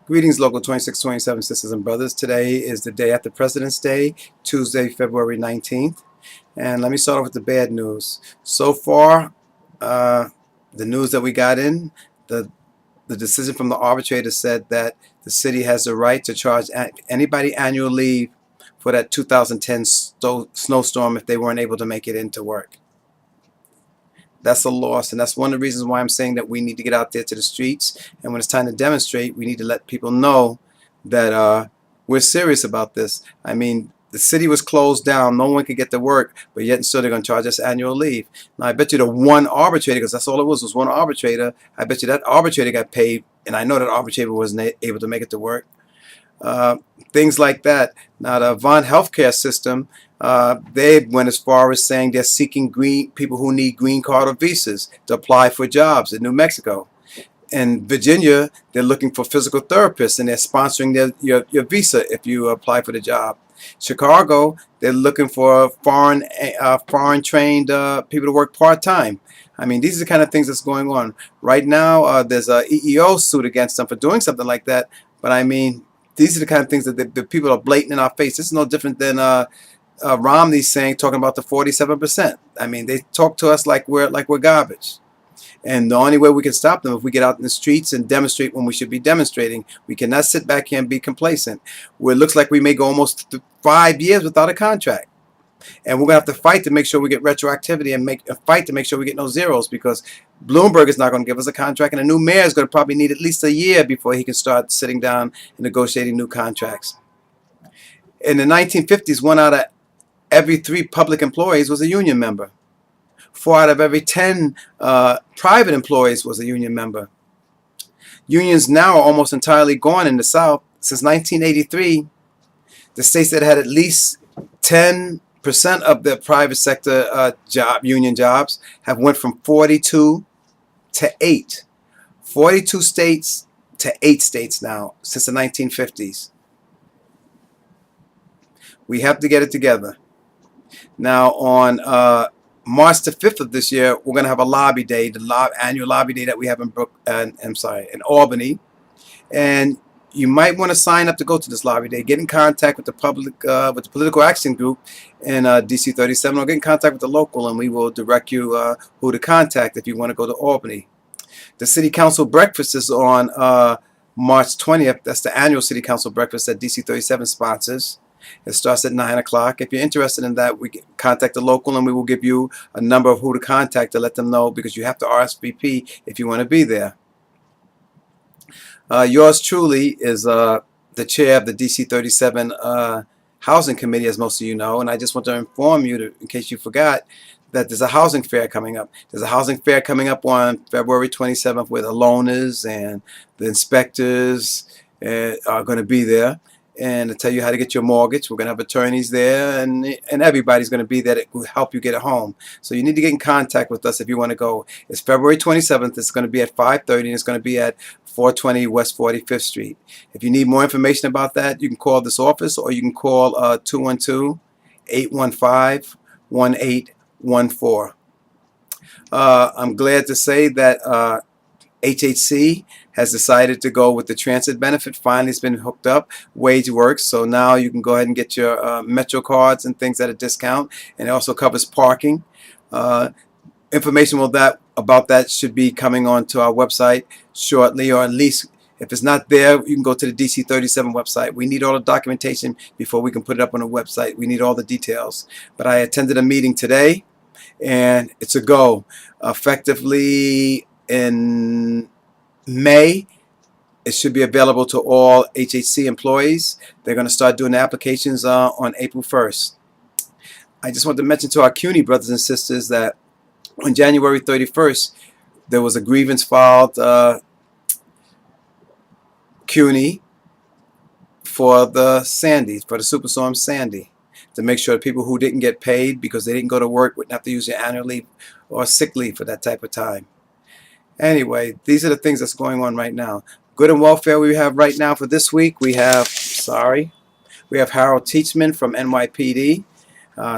Greetings, Local 2627 sisters and brothers. Today is the day after President's Day, Tuesday, February 19th. And let me start off with the bad news. So far, the news that we got in, the decision from the arbitrator said that the city has the right to charge anybody annual leave for that 2010 snowstorm if they weren't able to make it into work. That's a loss, and that's one of the reasons why I'm saying that we need to get out there to the streets, and when it's time to demonstrate, we need to let people know that we're serious about this. I mean, the city was closed down, no one could get to work, but yet and still they're going to charge us annual leave. Now, I bet you the one arbitrator, because that's all it was one arbitrator, I bet you that arbitrator got paid, and I know that arbitrator wasn't able to make it to work. Things like that. Now, the Avant healthcare system, they went as far as saying they're seeking people who need green card or visas to apply for jobs in New Mexico. In Virginia, they're looking for physical therapists, and they're sponsoring your visa if you apply for the job. Chicago, they're looking for foreign trained people to work part-time. I mean, these are the kind of things that's going on right now. There's a EEO suit against them for doing something like that, but I mean, these are the kind of things that the people are blatant in our face. This is no different than Romney talking about the 47%. I mean, they talk to us like we're garbage. And the only way we can stop them if we get out in the streets and demonstrate when we should be demonstrating. We cannot sit back here and be complacent. Where it looks like we may go almost 5 years without a contract. And we're going to have to fight to make sure we get retroactivity and fight to make sure we get no zeros, because Bloomberg is not going to give us a contract, and a new mayor is going to probably need at least a year before he can start sitting down and negotiating new contracts. In the 1950s, 1 out of every 3 public employees was a union member. 4 out of every 10 private employees was a union member. Unions now are almost entirely gone in the South. Since 1983, the states that had at least 10% of the private sector union jobs have went from 42 to 8. 42 states to 8 states now since the 1950s. We have to get it together. Now on March the 5th of this year, we're going to have a lobby day, the annual lobby day that we have in in Albany. And you might want to sign up to go to this lobby day. Get in contact with the political action group in DC 37, or get in contact with the local, and we will direct you who to contact if you want to go to Albany. The City Council breakfast is on March 20th. That's the annual City Council breakfast that DC 37 sponsors. It starts at 9 o'clock. If you're interested in that, we can contact the local, and we will give you a number of who to contact to let them know, because you have to RSVP if you want to be there. Yours truly is the chair of the DC 37 Housing Committee, as most of you know, and I just want to inform you, in case you forgot, that there's a housing fair coming up. There's a housing fair coming up on February 27th where the loaners and the inspectors are going to be there and to tell you how to get your mortgage. We're going to have attorneys there, and everybody's going to be there to help you get a home. So you need to get in contact with us if you want to go. It's February 27th. It's going to be at 5:30, and it's going to be at 420 West 45th Street. If you need more information about that, you can call this office, or you can call 212-815-1814. I'm glad to say that HHC has decided to go with the transit benefit. Finally, it's been hooked up, WageWorks. So now you can go ahead and get your Metro cards and things at a discount. And it also covers parking. Information about that should be coming onto our website shortly, or at least if it's not there, you can go to the DC 37 website. We need all the documentation before we can put it up on the website. We need all the details. But I attended a meeting today, and it's a go. Effectively in May, it should be available to all HHC employees. They're going to start doing the applications on April 1st. I just want to mention to our CUNY brothers and sisters that on January 31st, there was a grievance filed CUNY for the Superstorm Sandy, to make sure that people who didn't get paid because they didn't go to work wouldn't have to use their annual leave or sick leave for that type of time. Anyway, these are the things that's going on right now. Good and welfare we have right now for this week. We have Harold Teachman from NYPD.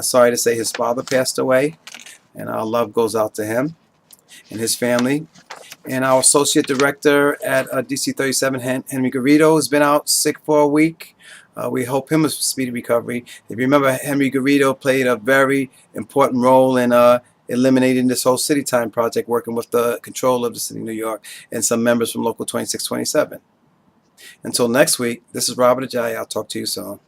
Sorry to say his father passed away, and our love goes out to him and his family. And our associate director at DC37, Henry Garrido, has been out sick for a week. We hope him a speedy recovery. If you remember, Henry Garrido played a very important role in eliminating this whole city time project, working with the control of the city of New York and some members from Local 2627. Until next week, this is Robert Ajayi. I'll talk to you soon.